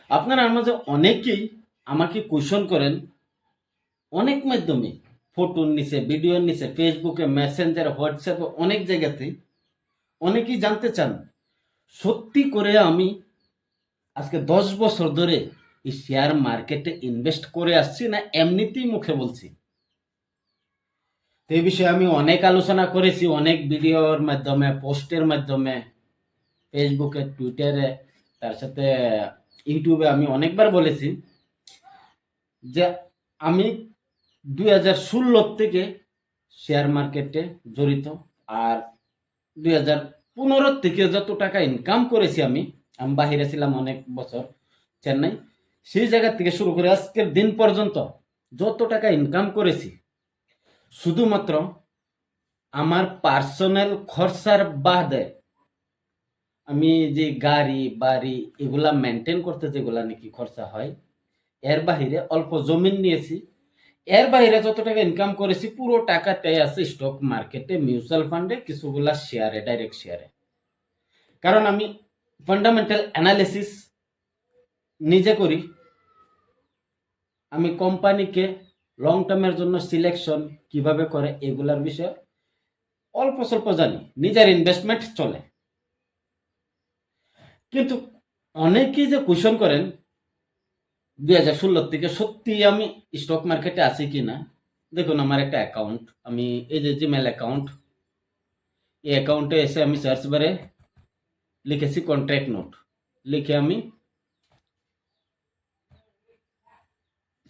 আপনারা মাঝে অনেকেই আমাকে কোয়েশন করেন অনেক মাধ্যমে, ফটোর নিচে, ভিডিওর নিচে, ফেসবুকে, মেসেঞ্জার, হোয়াটসঅ্যাপে, অনেক জায়গাতে অনেকেই জানতে চান সত্যি করে আমি আজকে 10 বছর ধরে এই শেয়ার মার্কেটে ইনভেস্ট করে আসছি না এমনিতেই মুখে বলছি। তো এই বিষয়ে আমি অনেক আলোচনা করেছি, অনেক ভিডিওর মাধ্যমে, পোস্টের মাধ্যমে, ফেসবুকে, টুইটারে, তার সাথে ইউটিউবে আমি অনেকবার বলেছি যে আমি 2016 থেকে শেয়ার মার্কেটে জড়িত। আর 2015 থেকে যত টাকা ইনকাম করেছি আমি আমি বাহিরে ছিলাম অনেক বছর, চেন্নাই, সেই জায়গা থেকে শুরু করে আজকের দিন পর্যন্ত যত টাকা ইনকাম করেছি শুধুমাত্র আমার পার্সোনাল খরচার বাদে, আমি যে গাড়ি বাড়ি এগুলা মেনটেন করতে যেগুলা নাকি খরচা হয়, এর বাহিরে অল্প জমিন নিয়েছি। এর বাইরে যত টাকা ইনকাম করেছি পুরো টাকাটাই আছে স্টক মার্কেটে, মিউচুয়াল ফান্ডে, কিছুগুলা শেয়ারে, ডাইরেক্ট শেয়ারে। কারণ আমি ফান্ডামেন্টাল অ্যানালিসিস নিজে করি। আমি কোম্পানিকে লং টার্মের জন্য সিলেকশন কিভাবে করে এগুলার বিষয়ে অল্প স্বল্প জানি, নিজের ইনভেস্টমেন্ট চলে। কিন্তু অনেকেই যে কোয়েশন করেন 2016 থেকে সত্যি আমি স্টক মার্কেটে আছি কিনা। দেখুন আমার একটা অ্যাকাউন্ট, আমি এই যে জিমেল অ্যাকাউন্ট, এই অ্যাকাউন্টে এসে আমি সার্চ বারে লিখেছি কন্ট্রাক্ট নোট, লিখে আমি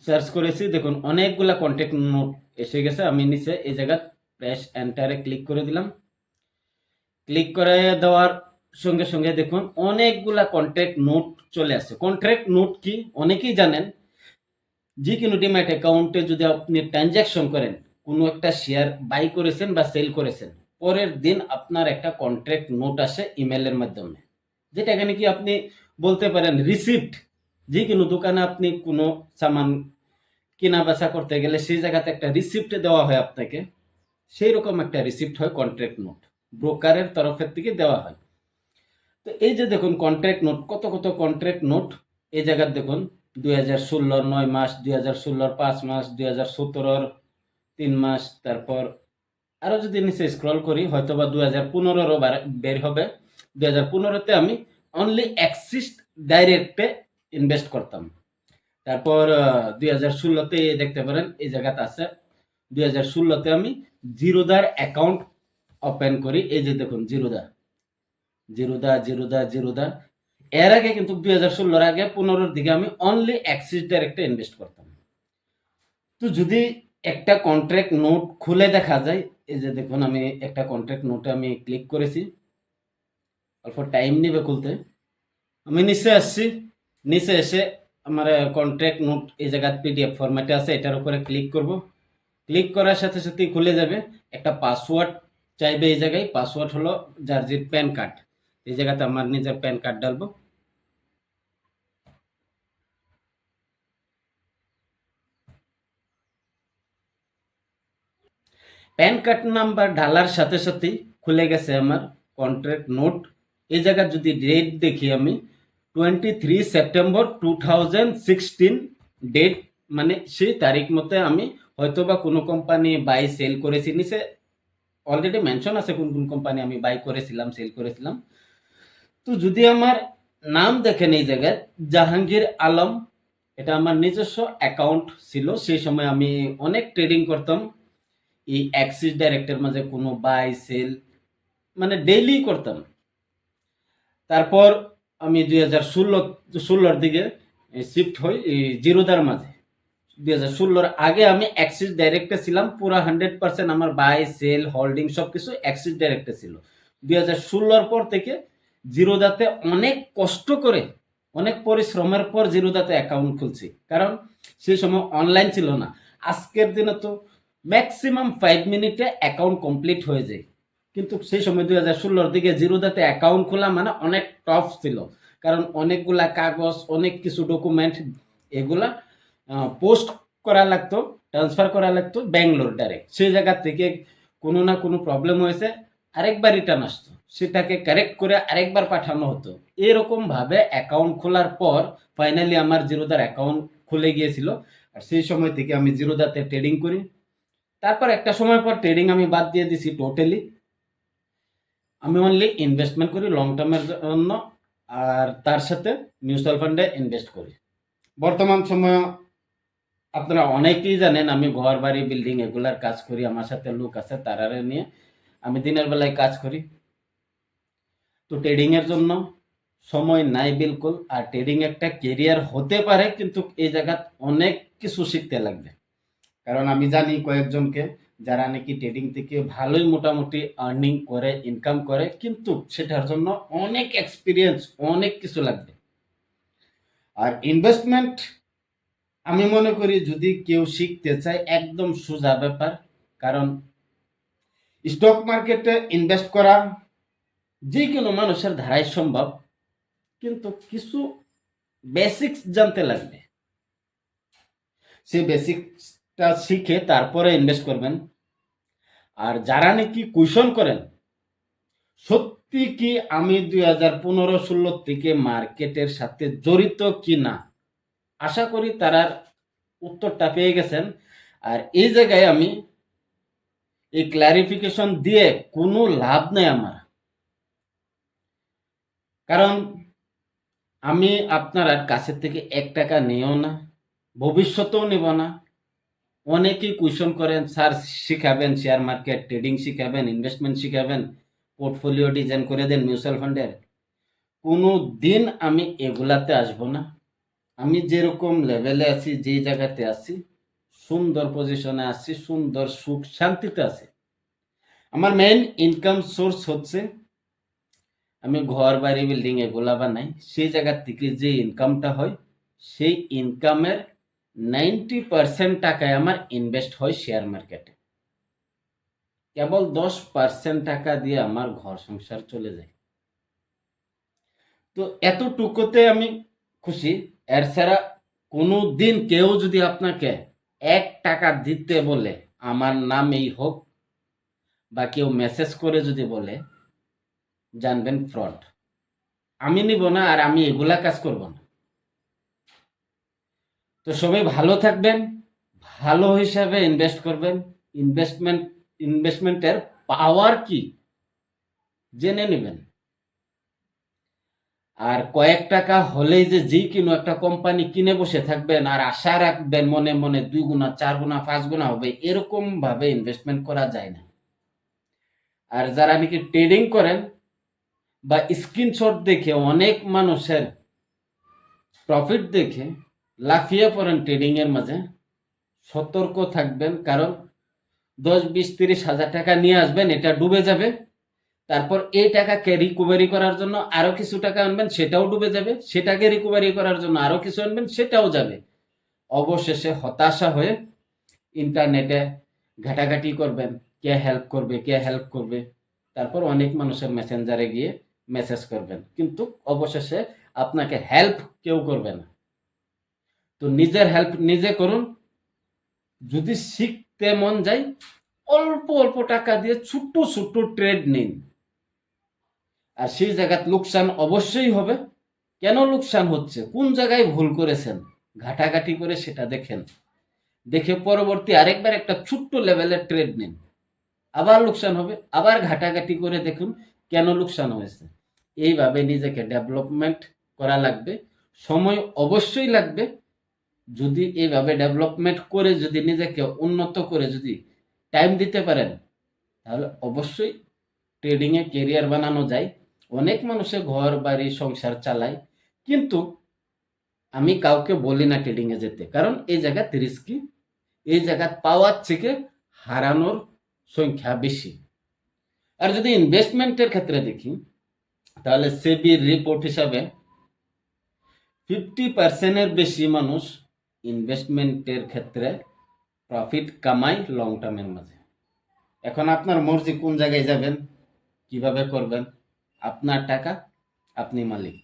সার্চ করেছি। দেখুন অনেকগুলা কন্ট্রাক্ট নোট এসে গেছে। আমি নিচে এই জায়গা প্রেস এন্টারে ক্লিক করে দিলাম। ক্লিক করে দেওয়ার সঙ্গে সঙ্গে দেখুন অনেকগুলা কন্ট্রাক্ট নোট চলে আসছে। কন্ট্রাক্ট নোট কি অনেকেই জানেন, যে কোনো ডিম্যাট অ্যাকাউন্টে যদি আপনি ট্রানজ্যাকশন করেন, কোনো একটা শেয়ার বাই করেছেন বা সেল করেছেন, পরের দিন আপনার একটা কন্ট্রাক্ট নোট আসে ইমেলের মাধ্যমে, যেটা এখানে কি আপনি বলতে পারেন রিসিপ্ট। যে কোনো দোকানে আপনি কোনো সামান কেনা বেচা করতে গেলে সেই জায়গাতে একটা রিসিপ্ট দেওয়া হয় আপনাকে, সেই রকম একটা রিসিপ্ট হয় কন্ট্রাক্ট নোট, ব্রোকারের তরফের থেকে দেওয়া হয়। তো এই যে দেখুন কন্ট্রাক্ট নোট, কত কত কন্ট্রাক্ট নোট এই জায়গার দেখুন, 2016 9 মাস, 2016 5 মাস, 2017 3 মাস, তারপর আরো যদি নিচে স্ক্রল করি হয়তো বা 2015 বের হবে। 2015-তে আমি অনলি অ্যাক্সিস ডাইরেক্টে ইনভেস্ট করতাম। তারপর 2016-তে দেখতে পারেন এই জায়গাতে আছে, 2016-তে আমি জিরোদার অ্যাকাউন্ট ওপেন করি। এই যে দেখুন জিরোদা জিরোদা জিরোদা জিরোদা। এর আগে কিন্তু 2016-র আগে 15-র দিকে আমি অনলি অ্যাক্সিস ডাইরেক্টে ইনভেস্ট করতাম। তো যদি একটা কন্ট্রাক্ট নোট খুলে দেখা যায়, এই যে দেখুন আমি একটা কন্ট্রাক্ট নোটে আমি ক্লিক করেছি, অল্প টাইম নেবে খুলতে। আমি নিচে আসছি, নিচে এসে আমার কন্ট্রাক্ট নোট এই জায়গায় পিডিএফ ফরম্যাটে আছে, এটার উপরে ক্লিক করব। ক্লিক করার সাথে সাথেই খুলে যাবে। একটা পাসওয়ার্ড চাইবে এই জায়গায়, পাসওয়ার্ড হলো যার যে প্যান কার্ড, এই জায়গাতে আমার নিজের প্যান কার্ড ডালবো। প্যান কার্ড নাম্বার ঢালার সাথে সাথেই খুলে গেছে আমার কন্ট্রাক্ট নোট। এই জায়গার যদি ডেট দেখি আমি 23 সেপ্টেম্বর 2016 ডেট, মানে সেই তারিখ মতে আমি হয়তোবা কোনো কোম্পানি বাই সেল করেছি, নিচে অলরেডি মেনশন আছে কোন কোন কোম্পানি আমি বাই করেছিলাম, সেল করেছিলাম। তো যদি আমার নাম দেখেন এই জায়গায় জাহাঙ্গীর আলম, এটা আমার নিজস্ব অ্যাকাউন্ট ছিল। সেই সময় আমি অনেক ট্রেডিং করতাম এই অ্যাক্সিস ডাইরেক্টের মাঝে, কোনো বাই সেল মানে ডেইলি করতাম। তারপর আমি 2016-র দিকে শিফট হই এই জিরোদার মাঝে। 2016-র আগে আমি অ্যাক্সিস ডাইরেক্টে ছিলাম, পুরো 100% আমার বাই সেল হোল্ডিং সবকিছু অ্যাক্সিস ডাইরেক্টে ছিল। 2016-র পর থেকে জিরোদাতে অনেক কষ্ট করে, অনেক পরিশ্রমের পর জিরোদাতে অ্যাকাউন্ট খুলছি, কারণ সেই সময় অনলাইন ছিল না। আজকের দিনে তো ম্যাক্সিমাম 5 মিনিটে অ্যাকাউন্ট কমপ্লিট হয়ে যায়, কিন্তু সেই সময় 2016-র দিকে জিরোদাতে অ্যাকাউন্ট খোলা মানে অনেক টফ ছিল, কারণ অনেকগুলা কাগজ, অনেক কিছু ডকুমেন্ট, এগুলা পোস্ট করা লাগতো, ট্রান্সফার করা লাগতো ব্যাঙ্গালোর ডাইরেক্ট। সেই জায়গা থেকে কোনো না কোনো প্রবলেম হয়েছে, আরেকবার রিটার্ন আসতো। সেটাকে কারেক্ট করে আরেকবার পাঠানো হতো। এরকম ভাবে অ্যাকাউন্ট খোলার পর ফাইনালি আমার জিরোদার অ্যাকাউন্ট খুলে গিয়েছিল। আর সেই সময় থেকে আমি জিরোদাতে ট্রেডিং করি। তারপর একটা সময় পর ট্রেডিং আমি বাদ দিয়ে দিছি টোটালি। আমি অনলি ইনভেস্টমেন্ট করি লং টার্মের জন্য, আর তার সাথে মিউচুয়াল ফান্ডে ইনভেস্ট করি। বর্তমান সময়ে আপনারা অনেকেই জানেন আমি ঘর বাড়ি বিল্ডিং এগুলার কাজ করি। আমার সাথে লোক আছে, তারারে নিয়ে আমি দিনের বেলায় কাজ করি। তো ট্রেডিং এর জন্য সময় নাই বিলকুল। আর ট্রেডিং একটা কেরিয়ার হতে পারে, কিন্তু এই জায়গা অনেক কিছু শিখতে লাগবে। কারণ আমি জানি কয়েকজনকে যারা নাকি ট্রেডিং থেকে ভালোই মোটামুটি আর্নিং করে, ইনকাম করে, কিন্তু সেটার জন্য অনেক এক্সপিরিয়েন্স, অনেক কিছু লাগবে। আর ইনভেস্টমেন্ট আমি মনে করি যদি কেউ শিখতে চায় একদম সোজা ব্যাপার। কারণ স্টক মার্কেটে ইনভেস্ট করা যে কোনো মানুষের ধারাই সম্ভব, কিন্তু কিছু বেসিক্স জানতে লাগবে। সেই বেসিক্সটা শিখে তারপরে ইনভেস্ট করবেন। আর যারা নাকি কুইশন করেন সত্যি কি আমি 2015-16 থেকে মার্কেটের সাথে জড়িত কি না, আশা করি তারার উত্তরটা পেয়ে গেছেন। আর এই জায়গায় আমি এই ক্লারিফিকেশন দিয়ে কোনো লাভ নেই আমার। কারণ আমি আপনার কাছের থেকে 1 টাকা নিও না, ভবিষ্যতেও নেব না। অনেকেই কোয়েশ্চন করেন, স্যার শিখাবেন শেয়ার মার্কেট, ট্রেডিং শিখাবেন, ইনভেস্টমেন্ট শিখাবেন, পোর্টফোলিও ডিজাইন করে দেন মিউচুয়াল ফান্ডের। কোনো দিন আমি এগুলাতে আসব না। আমি যেরকম লেভেলে আছি, যেই জায়গাতে আছি, সুন্দর পজিশনে আছি, সুন্দর সুখ শান্তিতে আছি। আমার মেইন ইনকাম সোর্স হচ্ছে আমি ঘর বাড়ি বিল্ডিং এগুলা বানাই, সেই জায়গার থেকে যে ইনকামটা হয় সেই ইনকামের 90% টাকায় আমার ইনভেস্ট হয় শেয়ার মার্কেটে। কেবল 10% টাকা দিয়ে আমার ঘর সংসার চলে যায়। তো এতটুকুতে আমি খুশি। এর ছাড়া কোনো দিন কেউ যদি আপনাকে 1 টাকা দিতে বলে, আমার নাম এই হোক, বা কেউ মেসেজ করে যদি বলে, জানবেন ফ্রড। আমি নিব না, আর আমি এগুলা কাজ করব না। তো সবাই ভালো থাকবেন, ভালো হিসাবে ইনভেস্ট করবেন। ইনভেস্টমেন্টের পাওয়ার কি জেনে নেবেন। আর কয়েক টাকা হলেই যে কোনো একটা কোম্পানি কিনে বসে থাকবেন আর আশা রাখবেন মনে মনে 2 গুণা 4 গুণা 5 গুণা হবে, এরকম ভাবে ইনভেস্টমেন্ট করা যায় না। আর যারা নাকি ট্রেডিং করেন বা স্ক্রিনশট দেখে অনেক মানুষের প্রফিট দেখে লাফিয়ে পড়েন ট্রেডিং এর মাঝে, সতর্ক থাকবেন। কারণ 10, 20, 30 হাজার টাকা নিয়ে আসবেন, এটা ডুবে যাবে। তারপর এই টাকাকে রিকভারি করার জন্য আরো কিছু টাকা আনবেন, সেটাও ডুবে যাবে। সেটাকে রিকভারি করার জন্য আরো কিছু আনবেন, সেটাও যাবে। অবশেষে হতাশা হয়ে ইন্টারনেটে ঘাটাঘাটি করবেন, কে হেল্প করবে, কে হেল্প করবে। তারপর অনেক মানুষের মেসেঞ্জারে গিয়ে মেসেজ করবেন, কিন্তু অবশেষে আপনাকে হেল্প কেউ করবে না। তো নিজের হেল্প নিজে করুন। যদি শিখতে মন যায়, অল্প অল্প টাকা দিয়ে ছোট্ট ছোট্ট ট্রেড নিন। আর সেই জায়গায় লোকসান অবশ্যই হবে। কেন লোকসান হচ্ছে, কোন জায়গায় ভুল করেছেন, ঘাটাঘাটি করে সেটা দেখেন। দেখে পরবর্তী আরেকবার একটা ছোট্ট লেভেলের ট্রেড নিন। আবার লোকসান হবে, আবার ঘাটাঘাটি করে দেখুন কেন লোকসান হয়েছে। এইভাবে নিজেকে ডেভেলপমেন্ট করা লাগবে। সময় অবশ্যই লাগবে। যদি এইভাবে ডেভেলপমেন্ট করে যদি নিজেকে উন্নত করে যদি টাইম দিতে পারেন, তাহলে অবশ্যই ট্রেডিংয়ে কেরিয়ার বানানো যায়। অনেক মানুষে ঘর বাড়ি সংসার চালায়, কিন্তু আমি কাউকে বলি না ট্রেডিংয়ে যেতে। কারণ এই জায়গাতে রিস্কি, এই জায়গা পাওয়ার থেকে হারানোর সংখ্যা বেশি। আর যদি ইনভেস্টমেন্টের ক্ষেত্রে দেখি, তাহলে সেবির রিপোর্ট হিসাবে 50% বেশি মানুষ ইনভেস্টমেন্টের ক্ষেত্রে প্রফিট কামায় লং টার্মের মাঝে। এখন আপনার মর্জি কোন জায়গায় যাবেন, কিভাবে করবেন। আপনার টাকা, আপনি মালিক।